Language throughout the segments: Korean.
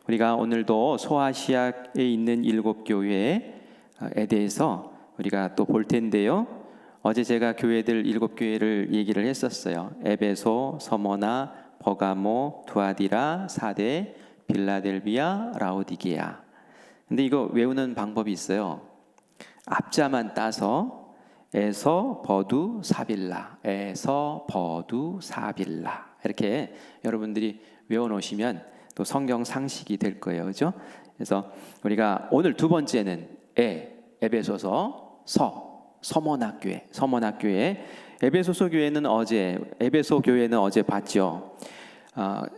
우리가 오늘도 소아시아에 있는 7교회에 대해서 우리가 또 볼 텐데요. 어제 제가 교회들 7교회를 얘기를 했었어요. 에베소, 서머나, 버가모, 두아디라, 사데, 빌라델비아, 라오디게아. 근데 이거 외우는 방법이 있어요. 앞자만 따서 에서 버두 사빌라, 에서 버두 사빌라, 이렇게 여러분들이 외워놓으시면 또 성경 상식이 될 거예요, 그렇죠? 그래서 우리가 오늘 두 번째는 에베소서, 서머나 교회. 에베소 교회는 어제 봤죠.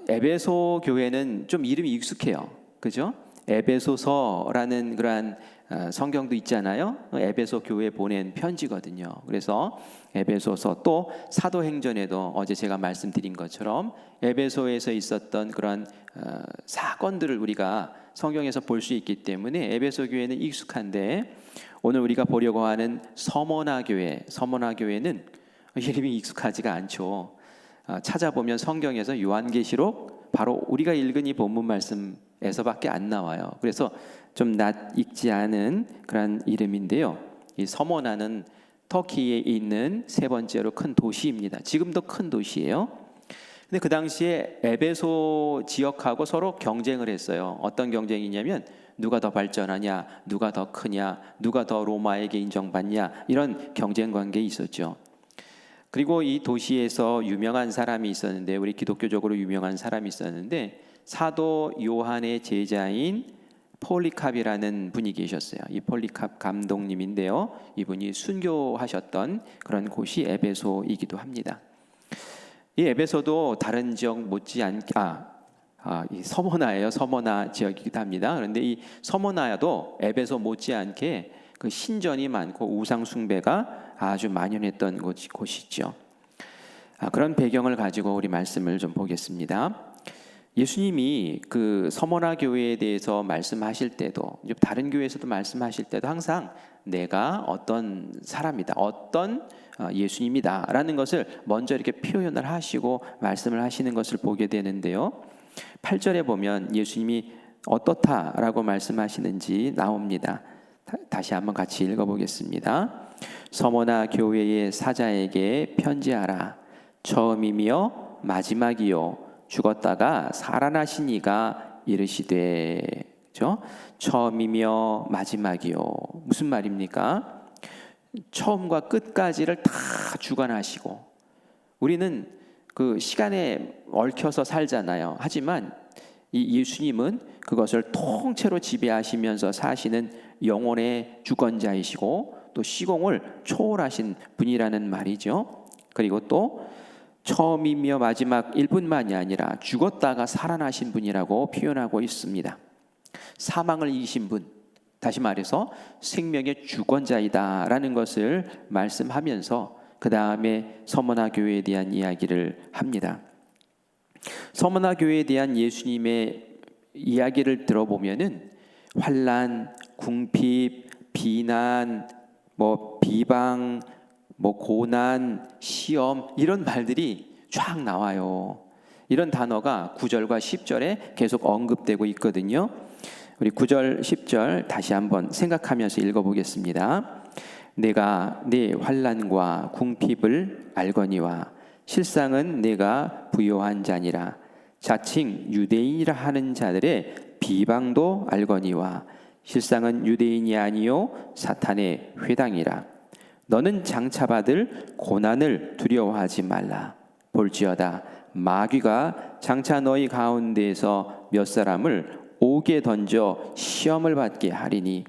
에베소 교회는 좀 이름이 익숙해요, 그죠? 에베소서라는 그러한 성경도 있잖아요. 에베소 교회에 보낸 편지거든요. 그래서 에베소서, 또 사도행전에도 어제 제가 말씀드린 것처럼 에베소에서 있었던 그런 사건들을 우리가 성경에서 볼 수 있기 때문에 에베소 교회는 익숙한데, 오늘 우리가 보려고 하는 서머나 교회는 이름이 익숙하지가 않죠. 찾아보면 성경에서 요한계시록 바로 우리가 읽은 이 본문 말씀에서밖에 안 나와요. 그래서 좀 낯익지 않은 그런 이름인데요. 이 서머나는 터키에 있는 세 번째로 큰 도시입니다. 지금도 큰 도시예요. 근데 그 당시에 에베소 지역하고 서로 경쟁을 했어요. 어떤 경쟁이냐면 누가 더 발전하냐, 누가 더 크냐, 누가 더 로마에게 인정받냐, 이런 경쟁 관계에 있었죠. 그리고 이 도시에서 유명한 사람이 있었는데, 우리 기독교적으로 유명한 사람이 있었는데, 사도 요한의 제자인 폴리캅이라는 분이 계셨어요. 이 폴리캅 감독님인데요, 이분이 순교하셨던 그런 곳이 에베소이기도 합니다. 이 에베소도 다른 지역 못지않게 이 서머나예요. 서머나 지역이기도 합니다. 그런데 이 서머나야도 에베소 못지않게 그 신전이 많고 우상 숭배가 아주 만연했던 곳이죠. 그런 배경을 가지고 우리 말씀을 좀 보겠습니다. 예수님이 그 서머나 교회에 대해서 말씀하실 때도, 다른 교회에서도 말씀하실 때도 항상 내가 어떤 사람이다, 어떤 예수님이다 라는 것을 먼저 이렇게 표현을 하시고 말씀을 하시는 것을 보게 되는데요. 8절에 보면 예수님이 어떻다라고 말씀하시는지 나옵니다. 다시 한번 같이 읽어보겠습니다. 서머나 교회의 사자에게 편지하라. 처음이며 마지막이요 죽었다가 살아나신 이가 이르시되. 그렇죠? 처음이며 마지막이요. 무슨 말입니까? 처음과 끝까지를 다 주관하시고, 우리는 그 시간에 얽혀서 살잖아요. 하지만 이 예수님은 그것을 통째로 지배하시면서 사시는 영혼의 주권자이시고 또 시공을 초월하신 분이라는 말이죠. 그리고 또 처음이며 마지막일 뿐만이 아니라 죽었다가 살아나신 분이라고 표현하고 있습니다. 사망을 이기신 분, 다시 말해서 생명의 주권자이다라는 것을 말씀하면서 그 다음에 서머나 교회에 대한 이야기를 합니다. 서머나 교회에 대한 예수님의 이야기를 들어보면은 환난, 궁핍, 비난, 비방, 고난, 시험, 이런 말들이 쫙 나와요. 이런 단어가 9절과 10절에 계속 언급되고 있거든요. 우리 9절, 10절 다시 한번 생각하면서 읽어보겠습니다. 내가 네 환난과 궁핍을 알거니와 실상은 내가 부요한 자니라. 자칭 유대인이라 하는 자들의 비방도 알거니와 실상은 유대인이 아니요 사탄의 회당이라. 너는 장차 받을 고난을 두려워하지 말라. 볼지어다 마귀가 장차 너희 가운데에서 몇 사람을 옥에 던져 시험을 받게 하리니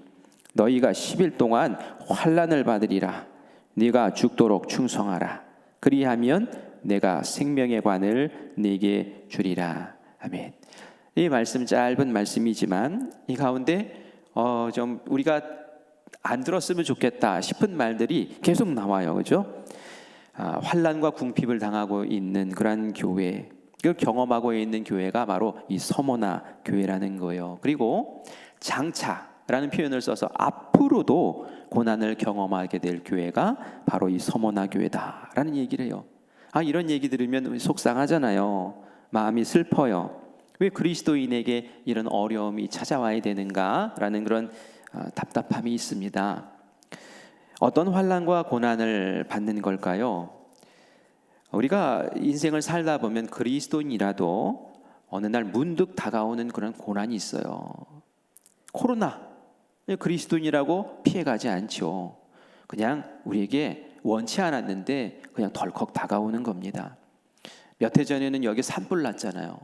너희가 10일 동안 환난을 받으리라. 네가 죽도록 충성하라. 그리하면 내가 생명의 관을 네게 주리라. 아멘. 이 말씀 짧은 말씀이지만 이 가운데 좀 우리가 안 들었으면 좋겠다 싶은 말들이 계속 나와요, 그렇죠? 환난과 궁핍을 당하고 있는 그런 교회, 그걸 경험하고 있는 교회가 바로 이 서머나 교회라는 거예요. 그리고 장차라는 표현을 써서 앞으로도 고난을 경험하게 될 교회가 바로 이 서머나 교회다라는 얘기를 해요. 이런 얘기 들으면 속상하잖아요. 마음이 슬퍼요. 왜 그리스도인에게 이런 어려움이 찾아와야 되는가라는 그런 답답함이 있습니다. 어떤 환난과 고난을 받는 걸까요? 우리가 인생을 살다 보면 그리스도인이라도 어느 날 문득 다가오는 그런 고난이 있어요. 코로나, 그리스도인이라고 피해가지 않죠. 그냥 우리에게 원치 않았는데 그냥 덜컥 다가오는 겁니다. 몇 해 전에는 여기 산불 났잖아요.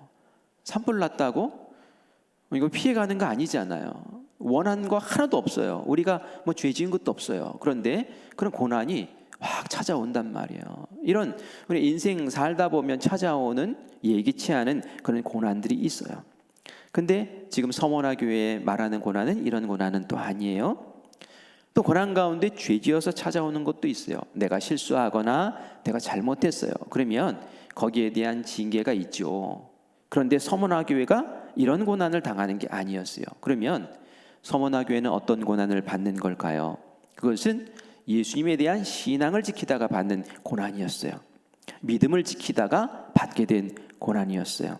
산불 났다고? 이거 피해가는 거 아니잖아요. 원한 거 하나도 없어요. 우리가 뭐 죄 지은 것도 없어요. 그런데 그런 고난이 확 찾아온단 말이에요. 이런 우리 인생 살다 보면 찾아오는 예기치 않은 그런 고난들이 있어요. 근데 지금 서머나 교회에 말하는 고난은 이런 고난은 또 아니에요. 또 고난 가운데 죄지어서 찾아오는 것도 있어요. 내가 실수하거나 내가 잘못했어요. 그러면 거기에 대한 징계가 있죠. 그런데 서머나 교회가 이런 고난을 당하는 게 아니었어요. 그러면 서머나 교회는 어떤 고난을 받는 걸까요? 그것은 예수님에 대한 신앙을 지키다가 받는 고난이었어요. 믿음을 지키다가 받게 된 고난이었어요.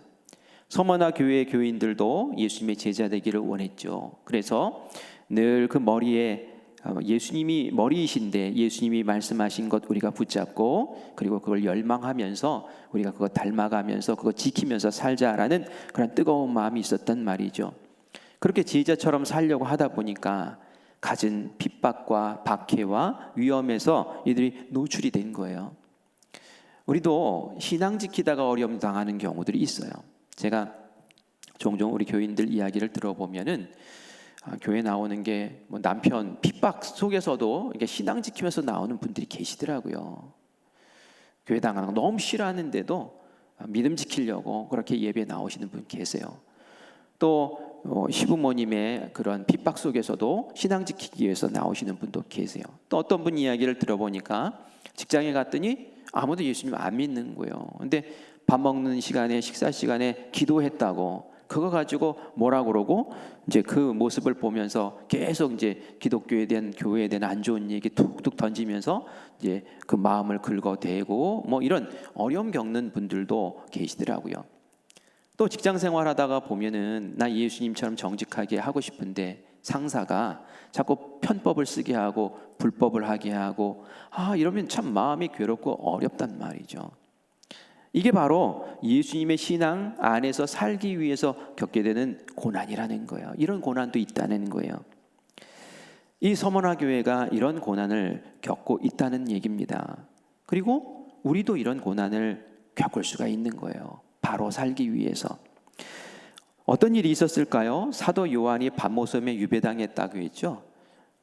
서머나 교회의 교인들도 예수님의 제자 되기를 원했죠. 그래서 늘 그 머리에 예수님이 머리이신데 예수님이 말씀하신 것 우리가 붙잡고 그리고 그걸 열망하면서 우리가 그거 닮아가면서 그거 지키면서 살자라는 그런 뜨거운 마음이 있었단 말이죠. 그렇게 제자처럼 살려고 하다 보니까 갖은 핍박과 박해와 위험에서 이들이 노출이 된 거예요. 우리도 신앙 지키다가 어려움 당하는 경우들이 있어요. 제가 종종 우리 교인들 이야기를 들어보면은 교회 나오는 게 뭐 남편 핍박 속에서도 이게 신앙 지키면서 나오는 분들이 계시더라고요. 교회 나가는 거 너무 싫어하는데도 믿음 지키려고 그렇게 예배 나오시는 분 계세요. 또 시부모님의 그런 핍박 속에서도 신앙 지키기 위해서 나오시는 분도 계세요. 또 어떤 분 이야기를 들어보니까 직장에 갔더니 아무도 예수님 안 믿는 거예요. 근데 밥 먹는 시간에 식사 시간에 기도했다고 그거 가지고 뭐라 그러고 이제 그 모습을 보면서 계속 이제 기독교에 대한 교회에 대한 안 좋은 얘기 툭툭 던지면서 이제 그 마음을 긁어대고 뭐 이런 어려움 겪는 분들도 계시더라고요. 또 직장 생활하다가 보면은 나 예수님처럼 정직하게 하고 싶은데 상사가 자꾸 편법을 쓰게 하고 불법을 하게 하고 이러면 참 마음이 괴롭고 어렵단 말이죠. 이게 바로 예수님의 신앙 안에서 살기 위해서 겪게 되는 고난이라는 거예요. 이런 고난도 있다는 거예요. 이 서머나 교회가 이런 고난을 겪고 있다는 얘기입니다. 그리고 우리도 이런 고난을 겪을 수가 있는 거예요. 바로 살기 위해서. 어떤 일이 있었을까요? 사도 요한이 밤모섬에 유배당했다고 했죠.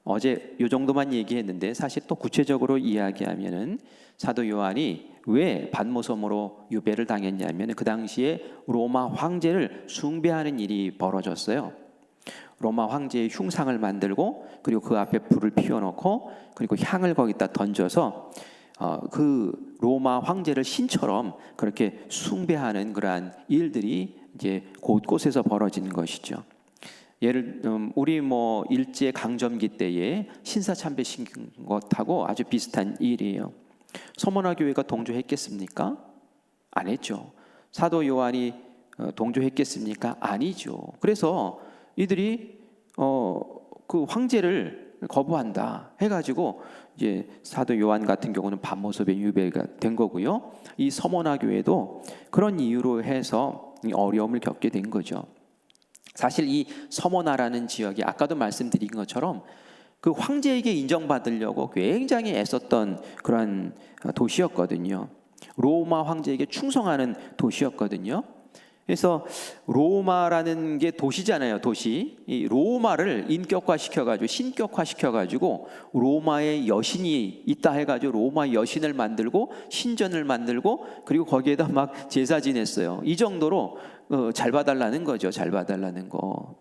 어제 이 정도만 얘기했는데 사실 또 구체적으로 이야기하면은 사도 요한이 왜 밤모섬으로 유배를 당했냐면 그 당시에 로마 황제를 숭배하는 일이 벌어졌어요. 로마 황제의 흉상을 만들고 그리고 그 앞에 불을 피워놓고 그리고 향을 거기다 던져서 그 로마 황제를 신처럼 그렇게 숭배하는 그러한 일들이 이제 곳곳에서 벌어진 것이죠. 우리 뭐 일제 강점기 때에 신사참배 시킨 것하고 아주 비슷한 일이에요. 서머나 교회가 동조했겠습니까? 안 했죠. 사도 요한이 동조했겠습니까? 아니죠. 그래서 이들이 그 황제를 거부한다 해가지고 이제 사도 요한 같은 경우는 밤모섬에 유배가 된 거고요. 이 서머나 교회도 그런 이유로 해서 어려움을 겪게 된 거죠. 사실 이 서머나라는 지역이 아까도 말씀드린 것처럼 그 황제에게 인정받으려고 굉장히 애썼던 그런 도시였거든요. 로마 황제에게 충성하는 도시였거든요. 그래서 로마라는 게 도시잖아요, 도시. 이 로마를 인격화시켜가지고 신격화시켜가지고 로마의 여신이 있다 해가지고 로마 여신을 만들고 신전을 만들고 그리고 거기에다 막 제사 지냈어요. 이 정도로 잘 봐달라는 거죠, 잘 봐달라는 거.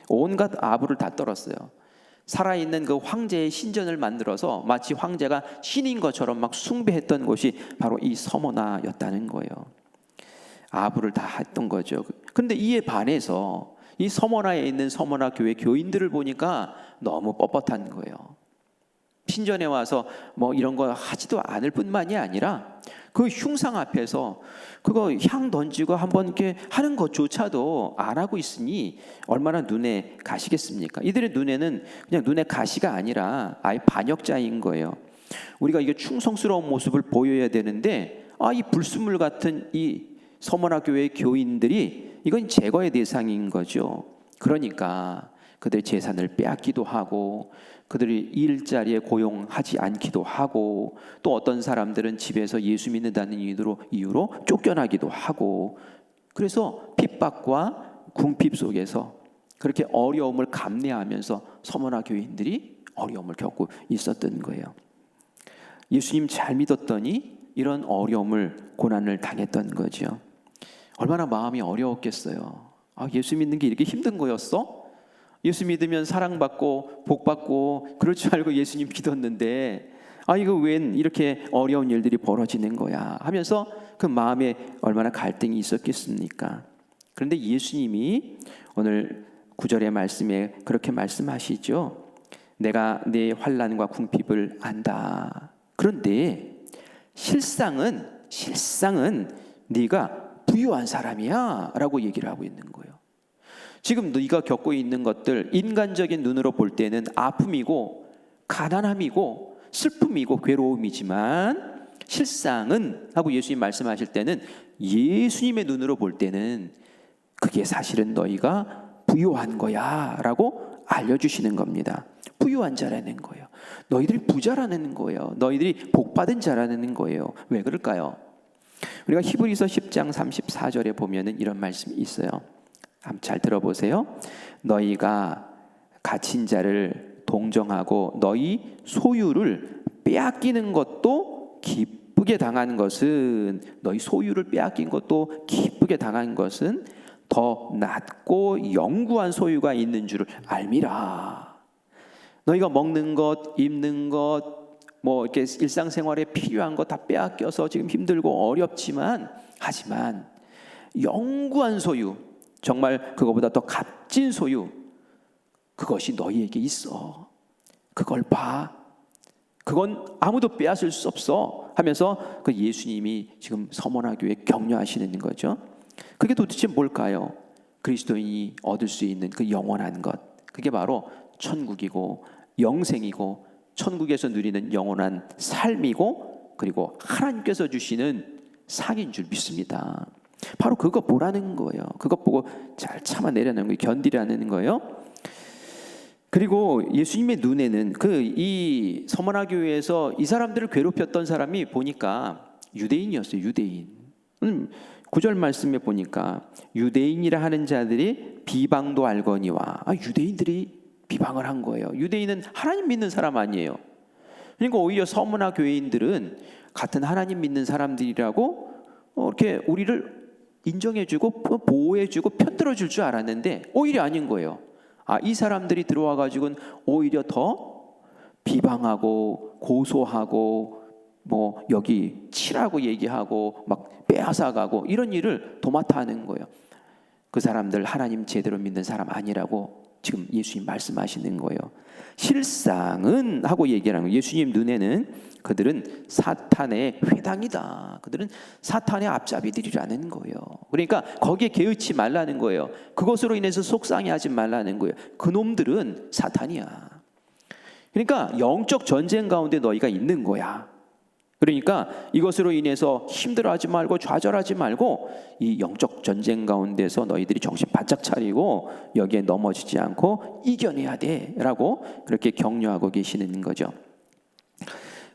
온갖 아부를 다 떨었어요. 살아있는 그 황제의 신전을 만들어서 마치 황제가 신인 것처럼 막 숭배했던 곳이 바로 이 서머나였다는 거예요. 아부를 다 했던 거죠. 근데 이에 반해서 이 서머나에 있는 서머나 교회 교인들을 보니까 너무 뻣뻣한 거예요. 신전에 와서 뭐 이런 거 하지도 않을 뿐만이 아니라 그 흉상 앞에서 그거 향 던지고 한번 이렇게 하는 것조차도 안 하고 있으니 얼마나 눈에 가시겠습니까? 이들의 눈에는 그냥 눈에 가시가 아니라 아예 반역자인 거예요. 우리가 이게 충성스러운 모습을 보여야 되는데 이 불순물 같은 이 서머나 교회 교인들이 이건 제거의 대상인 거죠. 그러니까 그들의 재산을 빼앗기도 하고 그들이 일자리에 고용하지 않기도 하고 또 어떤 사람들은 집에서 예수 믿는다는 이유로 쫓겨나기도 하고 그래서 핍박과 궁핍 속에서 그렇게 어려움을 감내하면서 서머나 교인들이 어려움을 겪고 있었던 거예요. 예수님 잘 믿었더니 이런 어려움을 고난을 당했던 거죠. 얼마나 마음이 어려웠겠어요. 예수 믿는 게 이렇게 힘든 거였어? 예수 믿으면 사랑받고 복받고 그럴 줄 알고 예수님 믿었는데 이거 웬 이렇게 어려운 일들이 벌어지는 거야 하면서 그 마음에 얼마나 갈등이 있었겠습니까? 그런데 예수님이 오늘 9절의 말씀에 그렇게 말씀하시죠. 내가 네 환난과 궁핍을 안다. 그런데 실상은 네가 부유한 사람이야 라고 얘기를 하고 있는 거예요. 지금 네가 겪고 있는 것들 인간적인 눈으로 볼 때는 아픔이고 가난함이고 슬픔이고 괴로움이지만 실상은 하고 예수님 말씀하실 때는 예수님의 눈으로 볼 때는 그게 사실은 너희가 부유한 거야 라고 알려주시는 겁니다. 부유한 자라는 거예요. 너희들이 부자라는 거예요. 너희들이 복받은 자라는 거예요. 왜 그럴까요? 우리가 히브리서 10장 34절에 보면은 이런 말씀이 있어요. 한번 잘 들어보세요. 너희가 갇힌 자를 동정하고 너희 소유를 빼앗기는 것도 기쁘게 당한 것은 너희 소유를 빼앗긴 것도 기쁘게 당한 것은 더 낫고 영구한 소유가 있는 줄을 알미라. 너희가 먹는 것, 입는 것, 뭐 이렇게 일상생활에 필요한 거 다 빼앗겨서 지금 힘들고 어렵지만 하지만 영구한 소유, 정말 그거보다 더 값진 소유, 그것이 너희에게 있어. 그걸 봐. 그건 아무도 빼앗을 수 없어 하면서 그 예수님이 지금 서머나 교회에 격려하시는 거죠. 그게 도대체 뭘까요? 그리스도인이 얻을 수 있는 그 영원한 것, 그게 바로 천국이고 영생이고 천국에서 누리는 영원한 삶이고 그리고 하나님께서 주시는 상인 줄 믿습니다. 바로 그거 보라는 거예요. 그거 보고 잘 참아내려는 거예요. 견디라는 거예요. 그리고 예수님의 눈에는 이 서머나 교회에서 이 사람들을 괴롭혔던 사람이 보니까 유대인이었어요. 유대인. 9절 말씀에 보니까 유대인이라 하는 자들이 비방도 알거니와 유대인들이 비방을 한 거예요. 유대인은 하나님 믿는 사람 아니에요. 그러니까 오히려 서머나 교회인들은 같은 하나님 믿는 사람들이라고 이렇게 우리를 인정해주고 보호해주고 편들어줄 줄 알았는데 오히려 아닌 거예요. 이 사람들이 들어와 가지고는 오히려 더 비방하고 고소하고 뭐 여기 치라고 얘기하고 막 빼앗아가고 이런 일을 도맡아 하는 거예요. 그 사람들 하나님 제대로 믿는 사람 아니라고 지금 예수님 말씀하시는 거예요. 실상은 하고 얘기하는 거예요. 예수님 눈에는 그들은 사탄의 회당이다. 그들은 사탄의 앞잡이들이라는 거예요. 그러니까 거기에 개의치 말라는 거예요. 그것으로 인해서 속상해하지 말라는 거예요. 그놈들은 사탄이야. 그러니까 영적 전쟁 가운데 너희가 있는 거야. 그러니까 이것으로 인해서 힘들어하지 말고 좌절하지 말고 이 영적 전쟁 가운데서 너희들이 정신 바짝 차리고 여기에 넘어지지 않고 이겨내야 돼라고 그렇게 격려하고 계시는 거죠.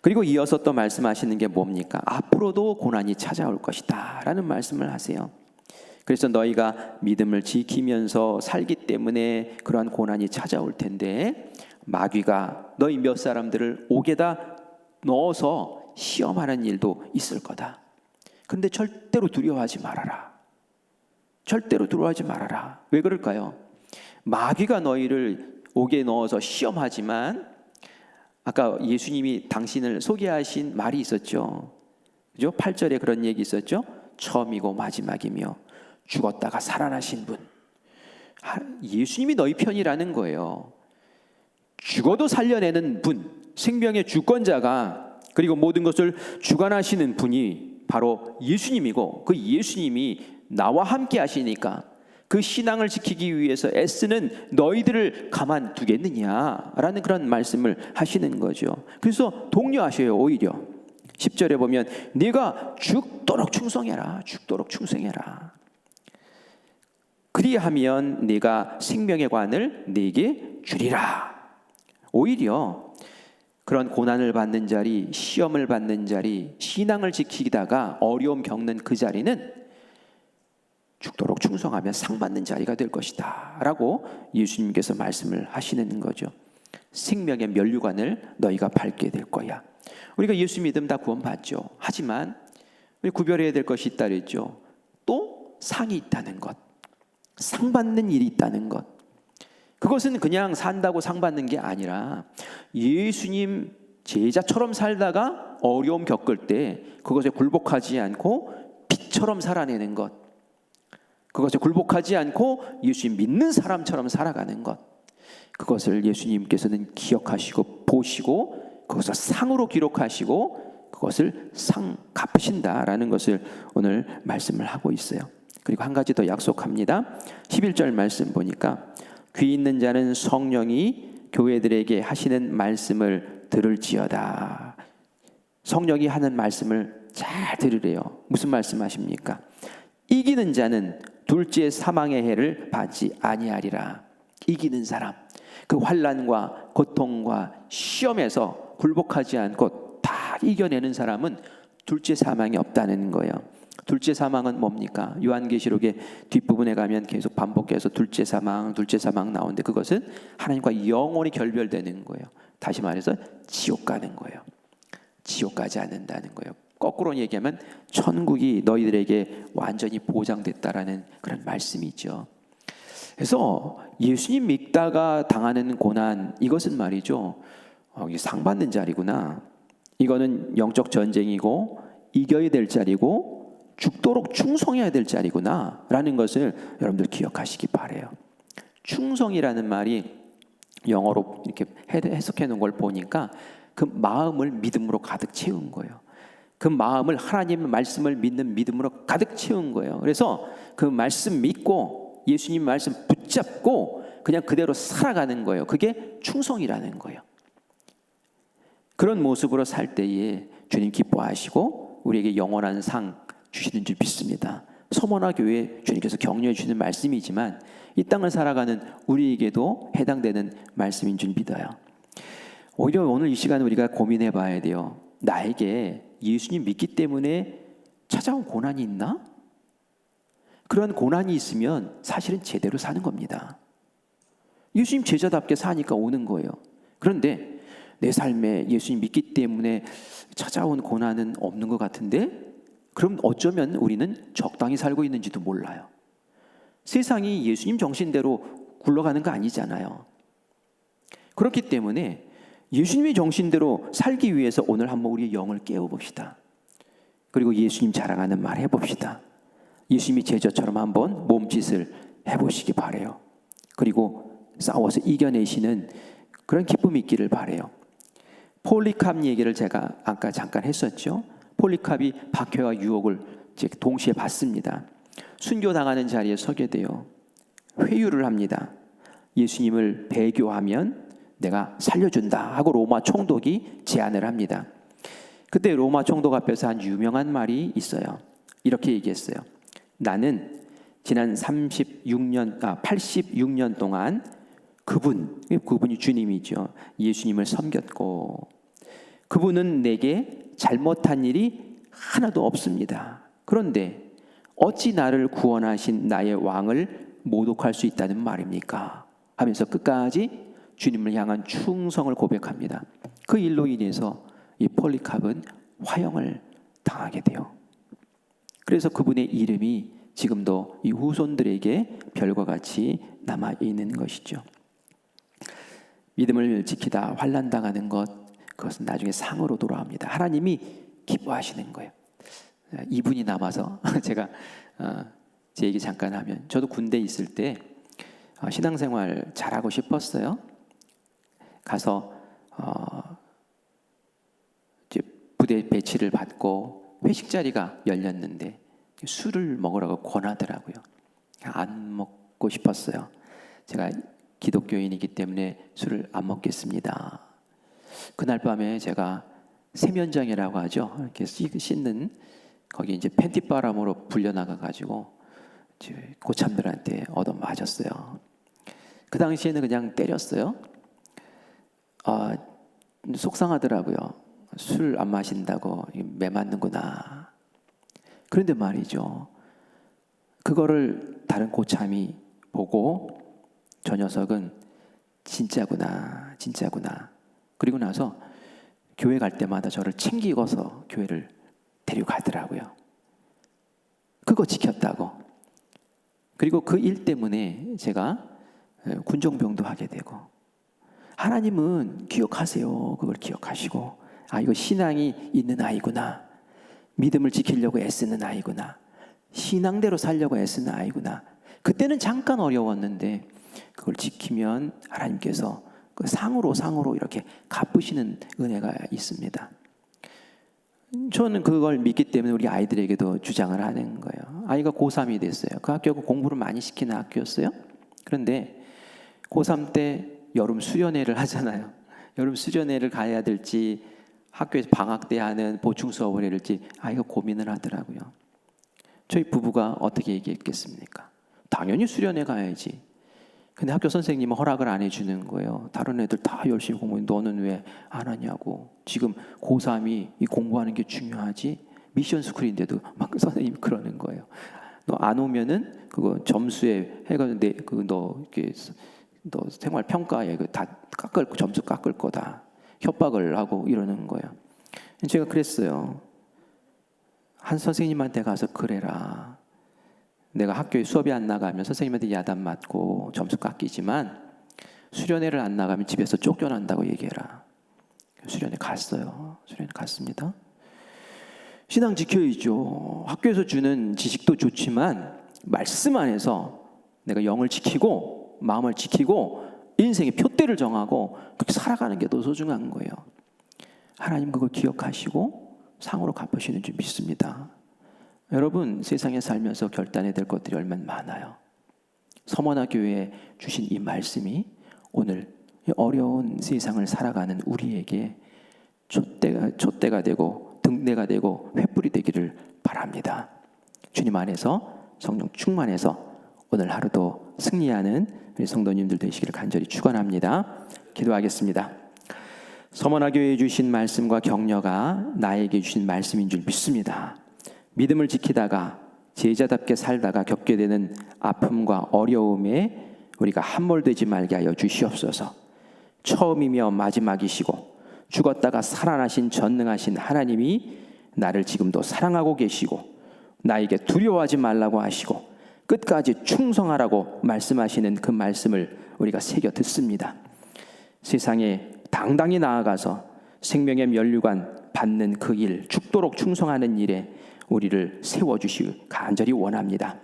그리고 이어서 또 말씀하시는 게 뭡니까? 앞으로도 고난이 찾아올 것이다 라는 말씀을 하세요. 그래서 너희가 믿음을 지키면서 살기 때문에 그러한 고난이 찾아올 텐데 마귀가 너희 몇 사람들을 옥에다 넣어서 시험하는 일도 있을 거다. 근데 절대로 두려워하지 말아라. 절대로 두려워하지 말아라. 왜 그럴까요? 마귀가 너희를 옥에 넣어서 시험하지만 아까 예수님이 당신을 소개하신 말이 있었죠. 그죠? 8절에 그런 얘기 있었죠. 처음이고 마지막이며 죽었다가 살아나신 분. 예수님이 너희 편이라는 거예요. 죽어도 살려내는 분. 생명의 주권자가 그리고 모든 것을 주관하시는 분이 바로 예수님이고 그 예수님이 나와 함께 하시니까 그 신앙을 지키기 위해서 애쓰는 너희들을 가만두겠느냐라는 그런 말씀을 하시는 거죠. 그래서 독려하셔요. 오히려 10절에 보면 네가 죽도록 충성해라. 죽도록 충성해라. 그리하면 네가 생명의 관을 네게 주리라. 오히려 그런 고난을 받는 자리, 시험을 받는 자리, 신앙을 지키다가 어려움 겪는 그 자리는 죽도록 충성하면 상 받는 자리가 될 것이다 라고 예수님께서 말씀을 하시는 거죠. 생명의 면류관을 너희가 밟게 될 거야. 우리가 예수 믿으면 다 구원받죠. 하지만 우리 구별해야 될 것이 있다 그랬죠. 또 상이 있다는 것, 상 받는 일이 있다는 것. 그것은 그냥 산다고 상 받는 게 아니라 예수님 제자처럼 살다가 어려움 겪을 때 그것에 굴복하지 않고 빛처럼 살아내는 것, 그것에 굴복하지 않고 예수님 믿는 사람처럼 살아가는 것, 그것을 예수님께서는 기억하시고 보시고 그것을 상으로 기록하시고 그것을 상 갚으신다라는 것을 오늘 말씀을 하고 있어요. 그리고 한 가지 더 약속합니다. 11절 말씀 보니까 귀 있는 자는 성령이 교회들에게 하시는 말씀을 들을지어다. 성령이 하는 말씀을 잘 들으래요. 무슨 말씀 하십니까? 이기는 자는 둘째 사망의 해를 받지 아니하리라. 이기는 사람, 그 환난과 고통과 시험에서 굴복하지 않고 다 이겨내는 사람은 둘째 사망이 없다는 거예요. 둘째 사망은 뭡니까? 요한계시록의 뒷부분에 가면 계속 반복해서 둘째 사망 나오는데 그것은 하나님과 영원히 결별되는 거예요. 다시 말해서 지옥 가는 거예요. 지옥 가지 않는다는 거예요. 거꾸로 얘기하면 천국이 너희들에게 완전히 보장됐다라는 그런 말씀이죠. 그래서 예수님 믿다가 당하는 고난, 이것은 말이죠, 상 받는 자리구나. 이거는 영적 전쟁이고 이겨야 될 자리고 죽도록 충성해야 될 자리구나 라는 것을 여러분들 기억하시기 바라요. 충성이라는 말이 영어로 이렇게 해석해 놓은 걸 보니까 그 마음을 믿음으로 가득 채운 거예요. 그 마음을 하나님의 말씀을 믿는 믿음으로 가득 채운 거예요. 그래서 그 말씀 믿고 예수님 말씀 붙잡고 그냥 그대로 살아가는 거예요. 그게 충성이라는 거예요. 그런 모습으로 살 때에 주님 기뻐하시고 우리에게 영원한 상 주시는 줄 믿습니다. 서머나 교회 주님께서 격려해 주시는 말씀이지만 이 땅을 살아가는 우리에게도 해당되는 말씀인 줄 믿어요. 오히려 오늘 이 시간 우리가 고민해 봐야 돼요. 나에게 예수님 믿기 때문에 찾아온 고난이 있나? 그런 고난이 있으면 사실은 제대로 사는 겁니다. 예수님 제자답게 사니까 오는 거예요. 그런데 내 삶에 예수님 믿기 때문에 찾아온 고난은 없는 것 같은데 그럼 어쩌면 우리는 적당히 살고 있는지도 몰라요. 세상이 예수님 정신대로 굴러가는 거 아니잖아요. 그렇기 때문에 예수님의 정신대로 살기 위해서 오늘 한번 우리의 영을 깨워봅시다. 그리고 예수님 자랑하는 말 해봅시다. 예수님이 제자처럼 한번 몸짓을 해보시기 바라요. 그리고 싸워서 이겨내시는 그런 기쁨이 있기를 바라요. 폴리캅 얘기를 제가 아까 잠깐 했었죠. 폴리캅이 박해와 유혹을 동시에 받습니다. 순교당하는 자리에 서게 돼요. 회유를 합니다. 예수님을 배교하면 내가 살려준다 하고 로마 총독이 제안을 합니다. 그때 로마 총독 앞에서 한 유명한 말이 있어요. 이렇게 얘기했어요. 나는 지난 86년 동안 그분이 주님이죠. 예수님을 섬겼고 그분은 내게 잘못한 일이 하나도 없습니다. 그런데 어찌 나를 구원하신 나의 왕을 모독할 수 있다는 말입니까? 하면서 끝까지 주님을 향한 충성을 고백합니다. 그 일로 인해서 이 폴리캅은 화형을 당하게 돼요. 그래서 그분의 이름이 지금도 이 후손들에게 별과 같이 남아 있는 것이죠. 믿음을 지키다 환난 당하는 것, 그것은 나중에 상으로 돌아옵니다. 하나님이 기뻐하시는 거예요. 2분이 남아서 제가 제 얘기 잠깐 하면, 저도 군대에 있을 때 신앙생활 잘하고 싶었어요. 가서 부대 배치를 받고 회식 자리가 열렸는데 술을 먹으라고 권하더라고요. 안 먹고 싶었어요. 제가 기독교인이기 때문에 술을 안 먹겠습니다. 그날 밤에 제가 세면장이라고 하죠. 이렇게 씻는 거기 이제 팬티바람으로 불려나가 가지고 고참들한테 얻어맞았어요. 그 당시에는 그냥 때렸어요. 속상하더라고요. 술 안 마신다고 매 맞는구나. 그런데 말이죠. 그거를 다른 고참이 보고 저 녀석은 진짜구나, 진짜구나. 그리고 나서 교회 갈 때마다 저를 챙기고서 교회를 데려가더라고요. 그거 지켰다고. 그리고 그 일 때문에 제가 군종병도 하게 되고, 하나님은 기억하세요. 그걸 기억하시고, 이거 신앙이 있는 아이구나. 믿음을 지키려고 애쓰는 아이구나. 신앙대로 살려고 애쓰는 아이구나. 그때는 잠깐 어려웠는데 그걸 지키면 하나님께서 그 상으로 이렇게 갚으시는 은혜가 있습니다. 저는 그걸 믿기 때문에 우리 아이들에게도 주장을 하는 거예요. 아이가 고3이 됐어요. 그 학교가 공부를 많이 시키는 학교였어요. 그런데 고3 때 여름 수련회를 하잖아요. 여름 수련회를 가야 될지 학교에서 방학 때 하는 보충 수업을 해야 될지 아이가 고민을 하더라고요. 저희 부부가 어떻게 얘기했겠습니까? 당연히 수련회 가야지. 근데 학교 선생님은 허락을 안 해주는 거예요. 다른 애들 다 열심히 공부해. 너는 왜 안 하냐고. 지금 고3이 이 공부하는 게 중요하지? 미션 스쿨인데도 막 선생님이 그러는 거예요. 너 안 오면은 그거 점수에 해가지고 너 생활 평가에 다 점수 깎을 거다. 협박을 하고 이러는 거예요. 제가 그랬어요. 한 선생님한테 가서 그래라. 내가 학교에 수업이 안 나가면 선생님한테 야단 맞고 점수 깎이지만 수련회를 안 나가면 집에서 쫓겨난다고 얘기해라. 수련회 갔어요. 수련회 갔습니다. 신앙 지켜야죠. 학교에서 주는 지식도 좋지만 말씀 안에서 내가 영을 지키고 마음을 지키고 인생의 표대를 정하고 그렇게 살아가는 게 더 소중한 거예요. 하나님 그걸 기억하시고 상으로 갚으시는 줄 믿습니다. 여러분 세상에 살면서 결단해야 될 것들이 얼마나 많아요. 서머나 교회에 주신 이 말씀이 오늘 어려운 세상을 살아가는 우리에게 촛대가 되고 등대가 되고 횃불이 되기를 바랍니다. 주님 안에서 성령 충만해서 오늘 하루도 승리하는 우리 성도님들 되시기를 간절히 축원합니다. 기도하겠습니다. 서머나 교회에 주신 말씀과 격려가 나에게 주신 말씀인 줄 믿습니다. 믿음을 지키다가 제자답게 살다가 겪게 되는 아픔과 어려움에 우리가 함몰되지 말게 하여 주시옵소서. 처음이며 마지막이시고 죽었다가 살아나신 전능하신 하나님이 나를 지금도 사랑하고 계시고 나에게 두려워하지 말라고 하시고 끝까지 충성하라고 말씀하시는 그 말씀을 우리가 새겨 듣습니다. 세상에 당당히 나아가서 생명의 면류관 받는 그 일, 죽도록 충성하는 일에 우리를 세워주시기 간절히 원합니다.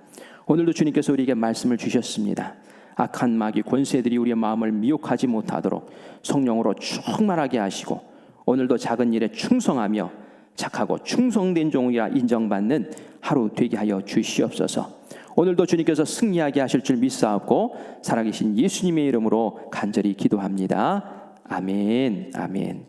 오늘도 주님께서 우리에게 말씀을 주셨습니다. 악한 마귀 권세들이 우리의 마음을 미혹하지 못하도록 성령으로 충만하게 하시고 오늘도 작은 일에 충성하며 착하고 충성된 종이라 인정받는 하루 되게 하여 주시옵소서. 오늘도 주님께서 승리하게 하실 줄 믿사옵고 살아계신 예수님의 이름으로 간절히 기도합니다. 아멘. 아멘.